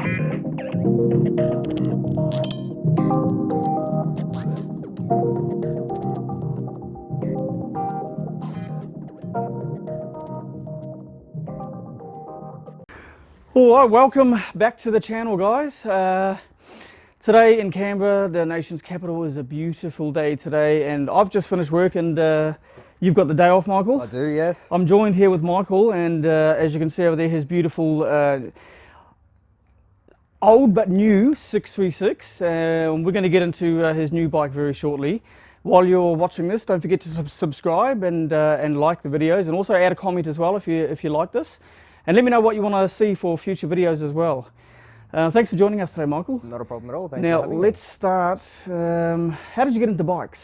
All right, welcome back to the channel, guys. Today in Canberra, the nation's capital, is a beautiful day today, and I've just finished work, and you've got the day off, Michael? I do, yes. I'm joined here with Michael, and as you can see over there, his beautiful old but new 636. We're going to get into his new bike very shortly. While you're watching this, don't forget to subscribe and like the videos, and also add a comment as well if you like this. And let me know what you want to see for future videos as well. Thanks for joining us today, Michael. Not a problem at all. Thanks Now, for having let's me. start. How did you get into bikes?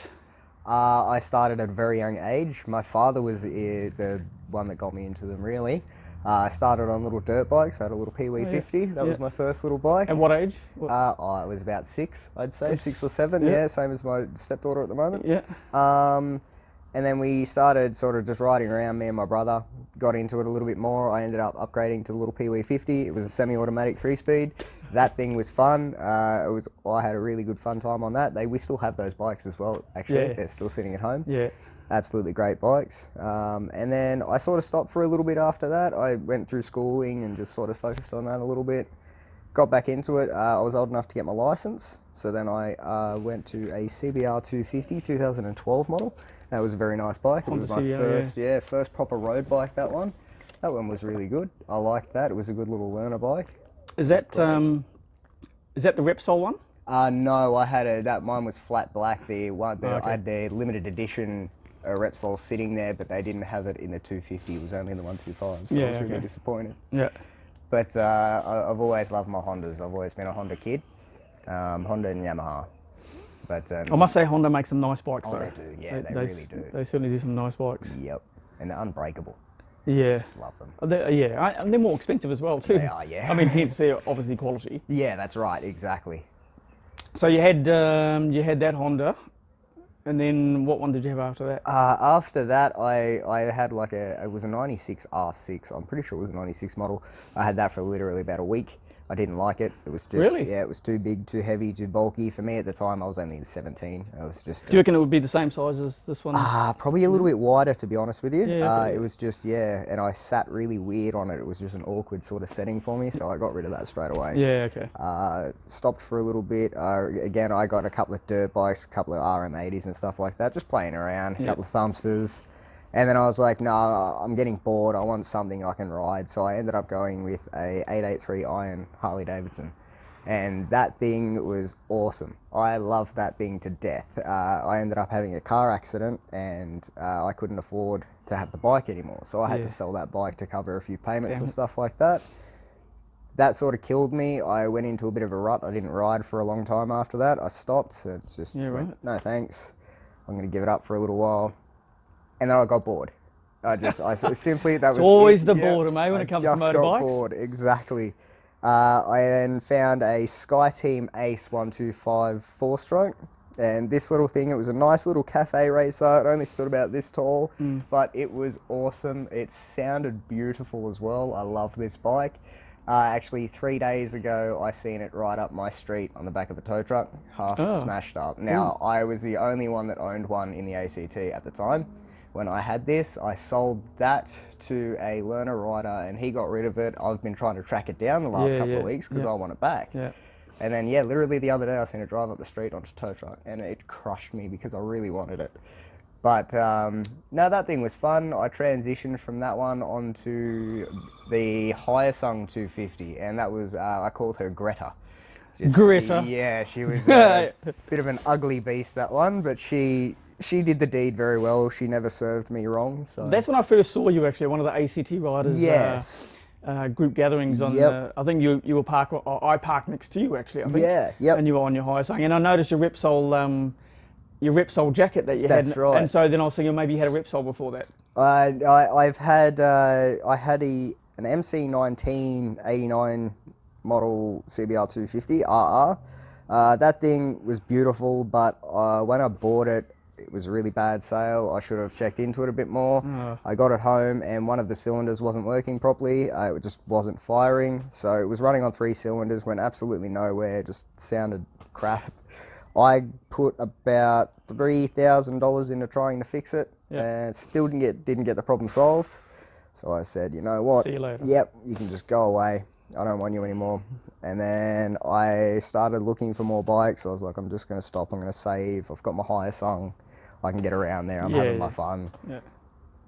I started at a very young age. My father was the one that got me into them, really. I started on little dirt bikes. I had a little Pee-wee 50. That was my first little bike. At what age? I was about 6, I'd say, 6 or 7. Yeah, same as my stepdaughter at the moment. Yeah. And then we started sort of just riding around, me and my brother. Got into it a little bit more. I ended up upgrading to the little Pee-wee 50. It was a semi-automatic 3-speed. That thing was fun. I had a really good fun time on that. We still have those bikes as well, actually. Yeah. They're still sitting at home. Yeah. Absolutely great bikes. And then I sort of stopped for a little bit after that. I went through schooling and just sort of focused on that a little bit. Got back into it. I was old enough to get my license. So then I went to a CBR 250 2012 model. That was a very nice bike. It was my first proper road bike, that one. That one was really good. I liked that. It was a good little learner bike. Is that the Repsol one? No, I had mine was flat black. I had the limited edition Repsol sitting there, but they didn't have it in the 250. It was only in the 125, so I was really disappointed. Yeah. But I've always loved my Hondas. I've always been a Honda kid. Honda and Yamaha. But I must say, Honda makes some nice bikes. Oh, though. they do. Yeah, they really do. They certainly do some nice bikes. Yep, and they're unbreakable. Yeah. Just love them. And they're more expensive as well too. They are, yeah. I mean, hence they're obviously quality. Yeah, that's right. Exactly. So you had that Honda, and then what one did you have after that? After that, I had it was a 96 R6. I'm pretty sure it was a 96 model. I had that for literally about a week. I didn't like it. It was just, it was too big, too heavy, too bulky for me at the time. I was only 17. It was just. Do you reckon it would be the same size as this one? Probably a little bit wider, to be honest with you. Yeah, it was just, and I sat really weird on it. It was just an awkward sort of setting for me, so I got rid of that straight away. Yeah, okay. Stopped for a little bit. Again, I got a couple of dirt bikes, a couple of RM80s and stuff like that, just playing around, a couple of Thumpsters. And then I was like, no, I'm getting bored. I want something I can ride. So I ended up going with a 883 Iron Harley Davidson. And that thing was awesome. I loved that thing to death. I ended up having a car accident and I couldn't afford to have the bike anymore. So I had to sell that bike to cover a few payments and stuff like that. That sort of killed me. I went into a bit of a rut. I didn't ride for a long time after that. I stopped. It's just, no thanks. I'm going to give it up for a little while. And then I got bored. Simply, that was always the boredom, when it comes to motorbikes. I just got bored, exactly. I then found a SkyTeam Ace 125 4-stroke. And this little thing, it was a nice little cafe racer. It only stood about this tall, but it was awesome. It sounded beautiful as well. I loved this bike. Actually, 3 days ago, I seen it right up my street on the back of a tow truck, half smashed up. Now, I was the only one that owned one in the ACT at the time. When I had this, I sold that to a learner rider and he got rid of it. I've been trying to track it down the last couple of weeks because I want it back. Yeah. And then, literally the other day I seen it drive up the street onto a tow truck and it crushed me because I really wanted it. But no, that thing was fun. I transitioned from that one onto the Hyosung 250 and that was, I called her Greta. Greta? She was a bit of an ugly beast, that one, but she did the deed very well. She never served me wrong. So that's when I first saw you, actually, one of the ACT riders. Yes. Group gatherings on. I think you were parked. I parked next to you, actually. I think. Yeah. Yep. And you were on your Hyosung, and I noticed your Repsol jacket that you had. That's right. And so then I was thinking maybe you had a Repsol before that. I had an MC 1989 model CBR 250 RR. That thing was beautiful, but when I bought it, it was a really bad sale. I should have checked into it a bit more. Oh. I got it home and one of the cylinders wasn't working properly. It just wasn't firing. So it was running on 3 cylinders, went absolutely nowhere, just sounded crap. I put about $3,000 into trying to fix it, Yep. and still didn't get the problem solved. So I said, you know what? See you later. Yep, you can just go away. I don't want you anymore. And then I started looking for more bikes. I was like, I'm just going to stop. I'm going to save. I've got my Hyosung. I can get around there. I'm having my fun. Yeah.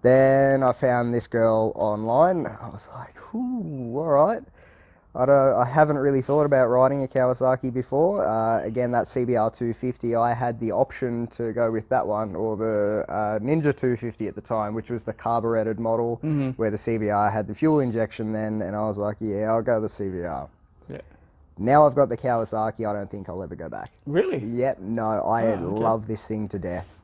Then I found this girl online. I was like, ooh, all right. I haven't really thought about riding a Kawasaki before. Again, that CBR 250, I had the option to go with that one, or the Ninja 250 at the time, which was the carbureted model, where the CBR had the fuel injection then, and I was like, yeah, I'll go the CBR. Yeah. Now I've got the Kawasaki, I don't think I'll ever go back. Really? Yep, no, I love this thing to death.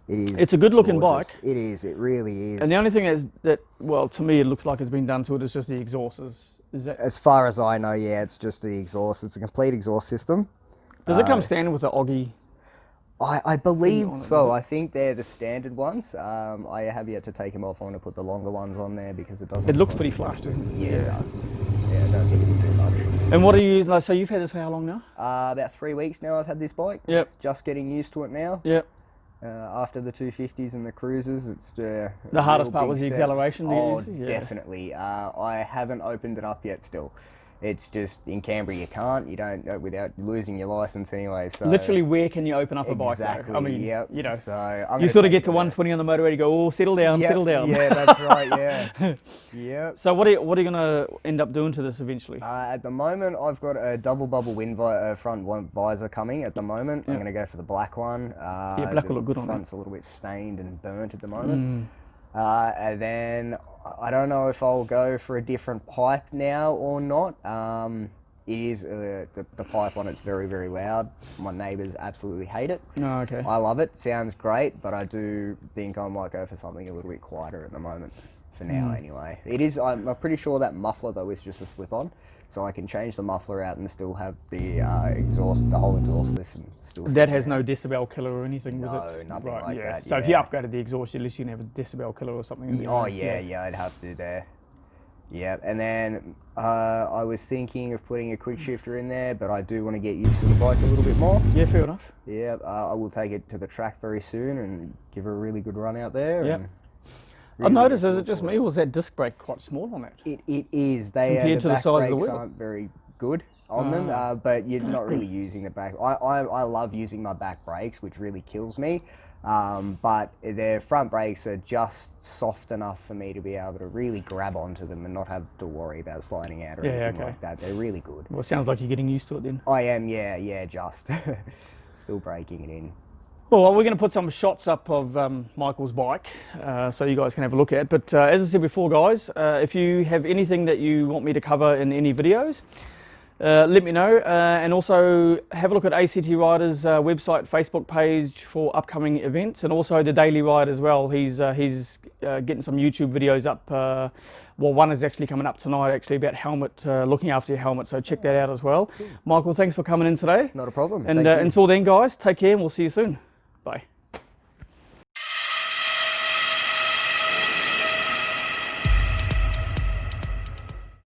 It is. It's a good looking gorgeous. bike. It is, it really is. And the only thing is that, well, to me, it looks like it's been done to it is just the exhaust. Is that? As far as I know, yeah, it's just the exhaust. It's a complete exhaust system. Does it come standard with the Oggy? I believe on it, so. does it? I think they're the standard ones. I have yet to take them off. I want to put the longer ones on there because it doesn't. It looks pretty flush, doesn't it? Yeah, it does. Yeah, I don't think it'll do much. And what are you, like, so you've had this for how long now? About 3 weeks now I've had this bike. Yep. Just getting used to it now. Yep. After the 250s and the cruisers, it's a The hardest real part big was the step. acceleration. Oh, Yeah. definitely. I haven't opened it up yet still. It's just, in Canberra you can't, you don't, without losing your license anyway, so. Literally, where can you open up a bike? Exactly, Though? I mean, yep. you know, So I'm you gonna sort of take get to it there. 120 on the motorway, you go, oh, settle down, Yep, settle down. Yeah, that's right, yeah. Yep. So what are you going to end up doing to this eventually? At the moment, I've got a double bubble front visor coming at the moment. I'm going to go for the black one. Black will look good on The it. front's a little bit stained and burnt at the moment. And then I don't know if I'll go for a different pipe now or not. It is, the pipe on it's very, very loud. My neighbours absolutely hate it. Oh, okay. I love it, sounds great, but I do think I might go for something a little bit quieter at the moment, for now anyway. It is, I'm pretty sure that muffler though is just a slip-on, so I can change the muffler out and still have the exhaust, the whole exhaust listen still. That has no decibel killer or anything with it? No, nothing like that, So if you yeah. upgraded the exhaust, at least you can have a decibel killer or something. Oh yeah, I'd have to there. Yeah, and then I was thinking of putting a quick shifter in there, but I do want to get used to the bike a little bit more. Yeah, fair enough. Yeah, I will take it to the track very soon and give her a really good run out there. Yep. And I've really noticed, look is it just forward me, or was that disc brake quite small on that? It is. They Compared to the back size of the brakes wheel? aren't very good on them, but you're not really using the back. I love using my back brakes, which really kills me. But their front brakes are just soft enough for me to be able to really grab onto them and not have to worry about sliding out or anything like that. They're really good. Well, it sounds like you're getting used to it then. I am, yeah, just still breaking it in. Well, we're going to put some shots up of Michael's bike so you guys can have a look at. But as I said before, guys, if you have anything that you want me to cover in any videos, let me know. And also have a look at ACT Riders' website, Facebook page for upcoming events, and also the Daily Ride as well. He's getting some YouTube videos up. Well, one is actually coming up tonight, actually, about helmet, looking after your helmet. So check that out as well. Michael, thanks for coming in today. Not a problem. And Thank you. until then, guys, take care and we'll see you soon. Bye.